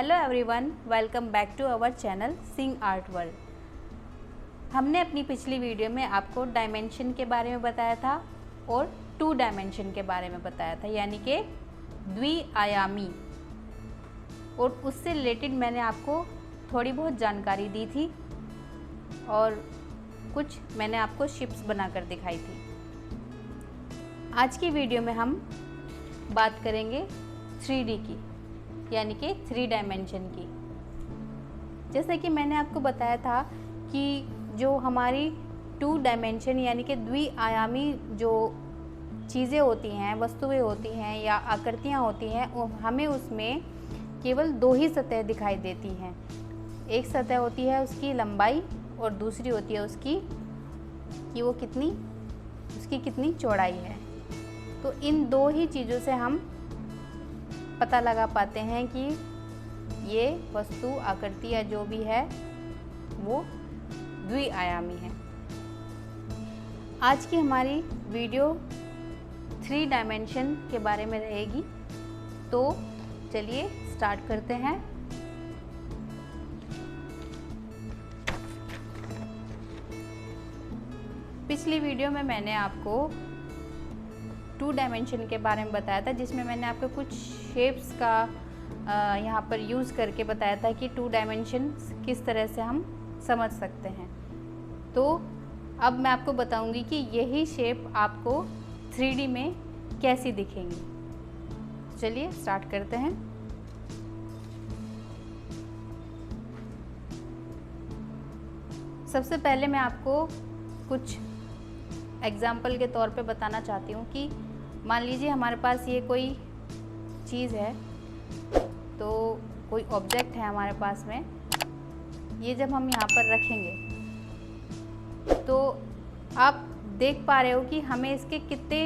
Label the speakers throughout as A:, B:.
A: Hello everyone, welcome back to our channel sing art world. हमने अपनी पिछली video में आपको डायमेंशन के बारे में बताया था और 2 डायमेंशन के बारे में बताया था, यानी कि द्विआयामी। और उससे रिलेटेड मैंने आपको थोड़ी बहुत जानकारी दी थी और कुछ मैंने आपको शिप्स बनाकर दिखाई थी। आज की वीडियो में हम बात करेंगे 3D की, यानी कि 3 डायमेंशन की। जैसे कि मैंने आपको बताया था कि जो हमारी 2 डायमेंशन यानी कि द्विआयामी जो चीज़ें होती हैं, वस्तुएं होती हैं या आकृतियाँ होती हैं, हमें उसमें केवल 2 ही सतह दिखाई देती हैं। एक सतह होती है उसकी लंबाई और दूसरी होती है उसकी कि वो कितनी चौड़ाई है। तो इन 2 ही चीज़ों से हम पता लगा पाते हैं कि ये वस्तु आकृति या जो भी है वो द्विआयामी है। आज की हमारी वीडियो 3 डायमेंशन के बारे में रहेगी, तो चलिए स्टार्ट करते हैं। पिछली वीडियो में मैंने आपको 2 डायमेंशन के बारे में बताया था, जिसमें मैंने आपको कुछ शेप्स का यहाँ पर यूज़ करके बताया था कि 2 डायमेंशन किस तरह से हम समझ सकते हैं। तो अब मैं आपको बताऊंगी कि यही शेप आपको 3D में कैसी दिखेंगी। चलिए स्टार्ट करते हैं। सबसे पहले मैं आपको कुछ एग्जाम्पल के तौर पे बताना चाहती हूँ कि मान लीजिए हमारे पास ये कोई चीज़ है, तो कोई ऑब्जेक्ट है हमारे पास में। ये जब हम यहाँ पर रखेंगे तो आप देख पा रहे हो कि हमें इसके कितने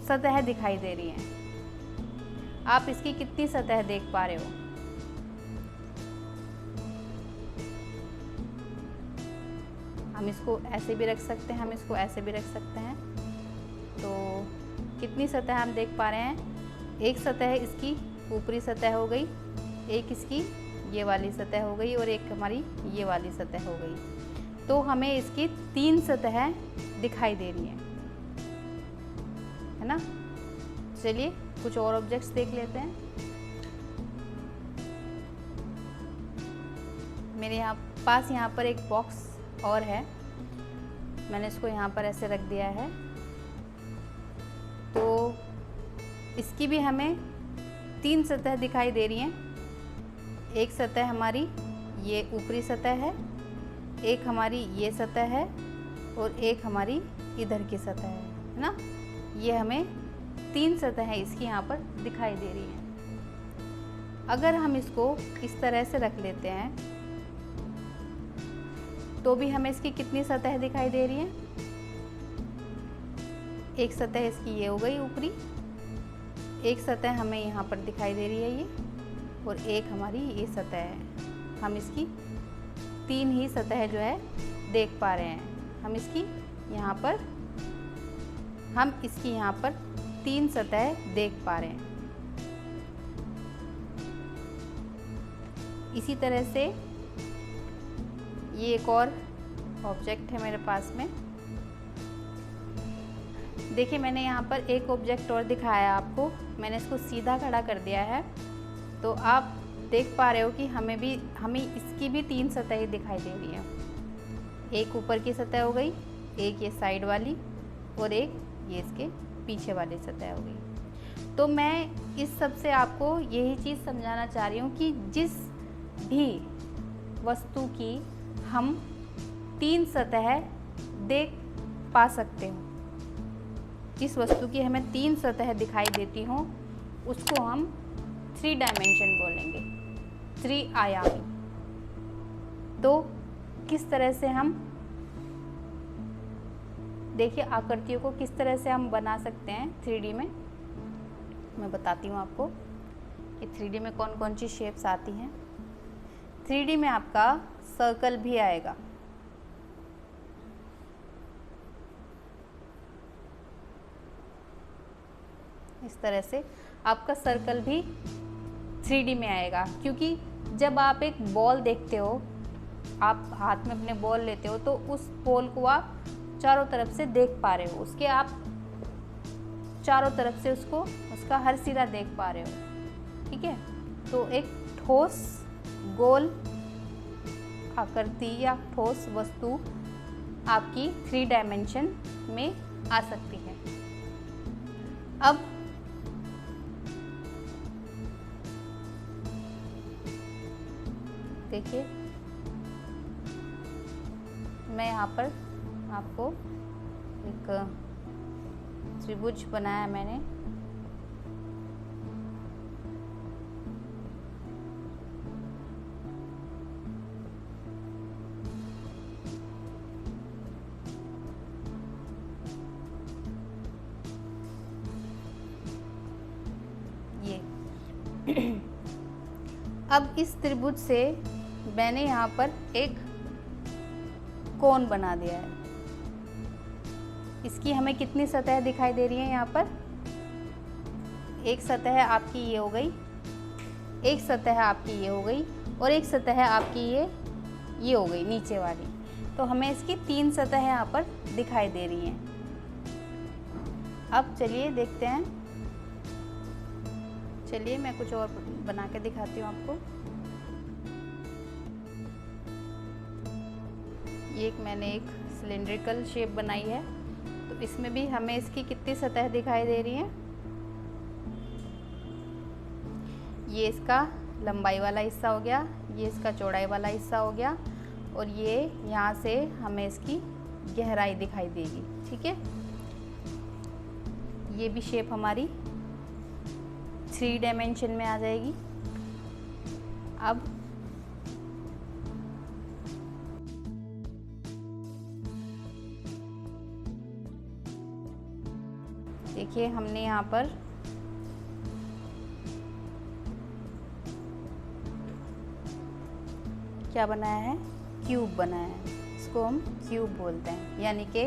A: सतह दिखाई दे रही हैं। आप इसकी कितनी सतह देख पा रहे हो? हम इसको ऐसे भी रख सकते हैं, हम इसको ऐसे भी रख सकते हैं। तो कितनी सतह हम देख पा रहे हैं? एक सतह इसकी ऊपरी सतह हो गई, एक इसकी ये वाली सतह हो गई और एक हमारी ये वाली सतह हो गई। तो हमें इसकी 3 सतह दिखाई दे रही हैं, है ना। चलिए कुछ और ऑब्जेक्ट्स देख लेते हैं। मेरे यहाँ पर एक बॉक्स और है, मैंने इसको यहाँ पर ऐसे रख दिया है। तो इसकी भी हमें 3 सतह दिखाई दे रही हैं। एक सतह हमारी ये ऊपरी सतह है, एक हमारी ये सतह है और एक हमारी इधर की सतह है ना। ये हमें 3 सतह इसकी यहाँ पर दिखाई दे रही हैं। अगर हम इसको इस तरह से रख लेते हैं तो भी हमें इसकी कितनी सतह दिखाई दे रही है? एक सतह इसकी ये हो गई ऊपरी, एक सतह हमें यहाँ पर दिखाई दे रही है ये, और एक हमारी ये सतह है। हम इसकी 3 ही सतह जो है देख पा रहे हैं। हम इसकी यहाँ पर 3 सतह देख पा रहे हैं। इसी तरह से ये एक और ऑब्जेक्ट है मेरे पास में। देखिए मैंने यहाँ पर एक ऑब्जेक्ट और दिखाया आपको, मैंने इसको सीधा खड़ा कर दिया है। तो आप देख पा रहे हो कि हमें इसकी भी 3 सतहें दिखाई दे रही हैं। एक ऊपर की सतह हो गई, एक ये साइड वाली और एक ये इसके पीछे वाली सतह हो गई। तो मैं इस सब से आपको यही चीज़ समझाना चाह रही हूँ कि जिस भी वस्तु की हम 3 सतह देख पा सकते हो, जिस वस्तु की हमें 3 सतह दिखाई देती हो, उसको हम 3 डायमेंशन बोलेंगे, 3 आयामी। तो किस तरह से हम देखिए आकृतियों को किस तरह से हम बना सकते हैं 3D में, मैं बताती हूँ आपको कि 3D में कौन कौन सी शेप्स आती हैं। 3D में आपका सर्कल भी आएगा। इस तरह से आपका सर्कल भी 3D में आएगा, क्योंकि जब आप एक बॉल देखते हो, आप हाथ में अपने बॉल लेते हो तो उस बॉल को आप चारों तरफ से देख पा रहे हो, उसके आप चारों तरफ से उसका हर सिरा देख पा रहे हो, ठीक है। तो एक ठोस गोल आकृति या ठोस वस्तु आपकी 3 डायमेंशन में आ सकती है। अब देखिए, मैं यहाँ पर आपको एक त्रिभुज बनाया मैंने। ये अब इस त्रिभुज से मैंने यहाँ पर एक कोण बना दिया है। इसकी हमें कितनी सतह दिखाई दे रही है? यहाँ पर एक सतह आपकी ये हो गई, एक सतह आपकी ये हो गई, और एक सतह आपकी ये हो गई नीचे वाली। तो हमें इसकी 3 सतह यहाँ पर दिखाई दे रही हैं। अब चलिए देखते हैं, चलिए मैं कुछ और बना के दिखाती हूँ आपको। ये मैंने एक सिलेंड्रिकल शेप बनाई है, तो इसमें भी हमें इसकी कितनी सतह दिखाई दे रही है? ये इसका लंबाई वाला हिस्सा हो गया, ये इसका चौड़ाई वाला हिस्सा हो गया, और ये यहाँ से हमें इसकी गहराई दिखाई देगी, ठीक है। ये भी शेप हमारी 3 डायमेंशन में आ जाएगी। अब देखिए, हमने यहाँ पर क्या बनाया है? क्यूब बनाया है। इसको हम क्यूब बोलते हैं, यानी कि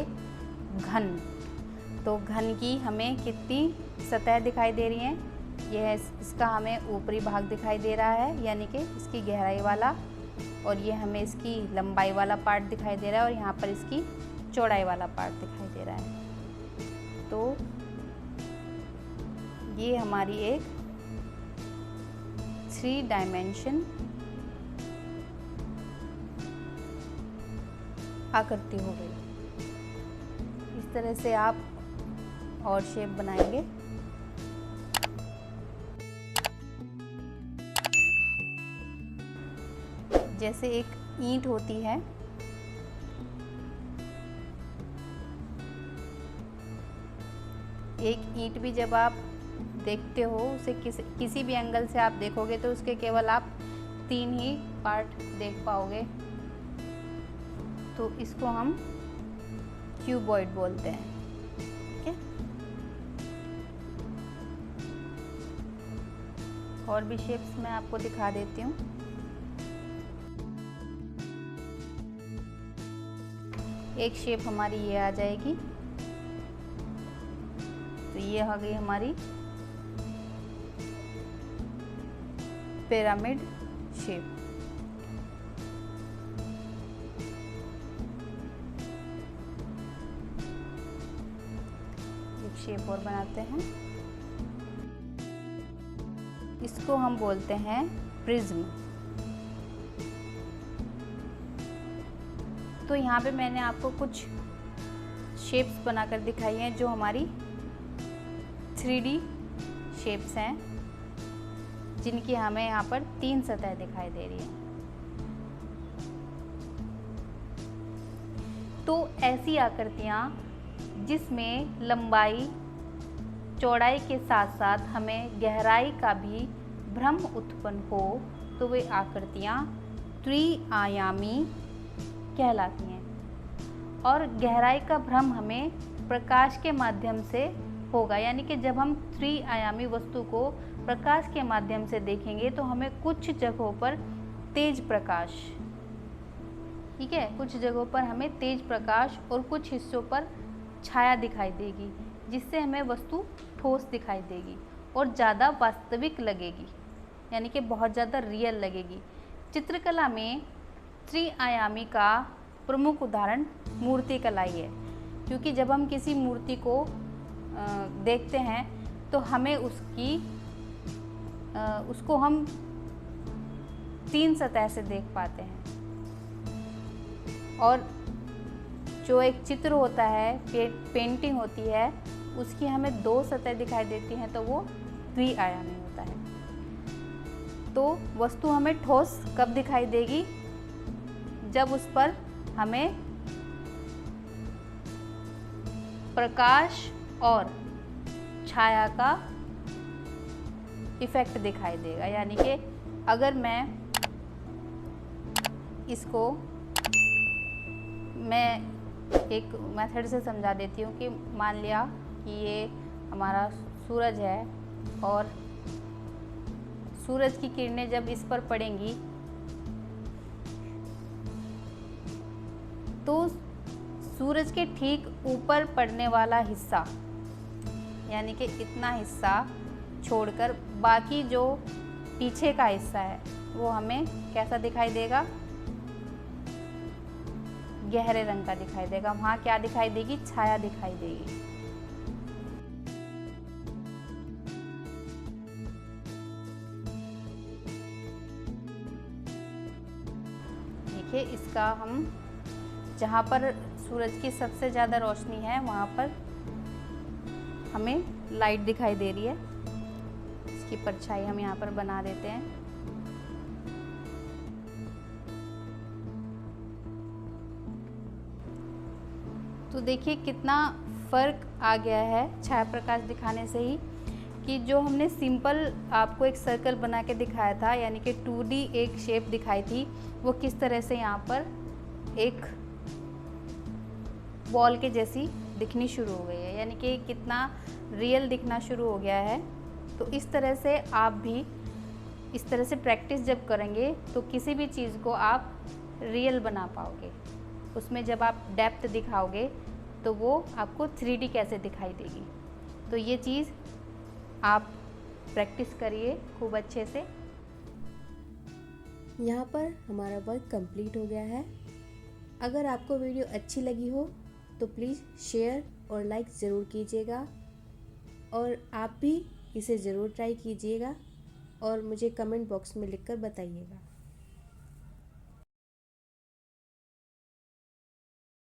A: घन। तो घन की हमें कितनी सतह दिखाई दे रही है? यह है, इसका हमें ऊपरी भाग दिखाई दे रहा है, यानी कि इसकी गहराई वाला, और ये हमें इसकी लंबाई वाला पार्ट दिखाई दे रहा है, और यहाँ पर इसकी चौड़ाई वाला पार्ट दिखाई दे रहा है। तो ये हमारी एक 3 डायमेंशन आकृति हो गई। इस तरह से आप और शेप बनाएंगे। जैसे एक ईंट होती है, एक ईंट भी जब आप देखते हो, उसे किसी भी एंगल से आप देखोगे तो उसके केवल आप 3 ही पार्ट देख पाओगे। तो इसको हम क्यूबॉइड बोलते हैं, ठीक है। और भी शेप्स मैं आपको दिखा देती हूँ। एक शेप हमारी ये आ जाएगी, तो ये आ गई हमारी पिरामिड शेप। एक शेप और बनाते हैं, इसको हम बोलते हैं प्रिज्म। तो यहाँ पे मैंने आपको कुछ शेप्स बनाकर दिखाई हैं जो हमारी 3D शेप्स हैं, जिनकी हमें यहाँ पर 3 सतह दिखाई दे रही है। तो ऐसी आकृतियाँ जिसमें लंबाई चौड़ाई के साथ साथ हमें गहराई का भी भ्रम उत्पन्न हो, तो वे आकृतियाँ त्रिआयामी कहलाती हैं। और गहराई का भ्रम हमें प्रकाश के माध्यम से होगा, यानी कि जब हम त्रिआयामी वस्तु को प्रकाश के माध्यम से देखेंगे तो हमें कुछ जगहों पर तेज प्रकाश, ठीक है, कुछ जगहों पर हमें तेज प्रकाश और कुछ हिस्सों पर छाया दिखाई देगी, जिससे हमें वस्तु ठोस दिखाई देगी और ज़्यादा वास्तविक लगेगी। यानी कि बहुत ज़्यादा रियल लगेगी। चित्रकला में त्रिआयामी का प्रमुख उदाहरण मूर्ति कला ही है, क्योंकि जब हम किसी मूर्ति को देखते हैं तो हमें उसको हम 3 सतह से देख पाते हैं, और जो एक चित्र होता है, पेंटिंग होती है, उसकी हमें 2 सतह दिखाई देती हैं, तो वो द्विआयामी होता है। तो वस्तु हमें ठोस कब दिखाई देगी? जब उस पर हमें प्रकाश और छाया का इफेक्ट दिखाई देगा। यानी कि अगर मैं एक मेथड से समझा देती हूँ कि मान लिया कि ये हमारा सूरज है, और सूरज की किरणें जब इस पर पड़ेंगी तो सूरज के ठीक ऊपर पड़ने वाला हिस्सा, यानी कि इतना हिस्सा छोड़कर बाकी जो पीछे का हिस्सा है वो हमें कैसा दिखाई देगा? गहरे रंग का दिखाई देगा। वहाँ क्या दिखाई देगी? छाया दिखाई देगी। देखिए, इसका हम जहाँ पर सूरज की सबसे ज़्यादा रोशनी है वहाँ पर हमें लाइट दिखाई दे रही है, इसकी परछाई हम यहाँ पर बना देते हैं। तो देखिए कितना फ़र्क आ गया है छाया प्रकाश दिखाने से ही, कि जो हमने सिंपल आपको एक सर्कल बना के दिखाया था, यानी कि 2D एक शेप दिखाई थी, वो किस तरह से यहाँ पर एक बॉल के जैसी दिखनी शुरू हो गई है, यानी कि कितना रियल दिखना शुरू हो गया है। तो इस तरह से आप भी इस तरह से प्रैक्टिस जब करेंगे तो किसी भी चीज़ को आप रियल बना पाओगे। उसमें जब आप डेप्थ दिखाओगे तो वो आपको 3D कैसे दिखाई देगी। तो ये चीज़ आप प्रैक्टिस करिए खूब अच्छे से।
B: यहाँ पर हमारा वर्क कंप्लीट हो गया है। अगर आपको वीडियो अच्छी लगी हो तो प्लीज़ शेयर और लाइक ज़रूर कीजिएगा, और आप भी इसे ज़रूर ट्राई कीजिएगा और मुझे कमेंट बॉक्स में लिखकर बताइएगा।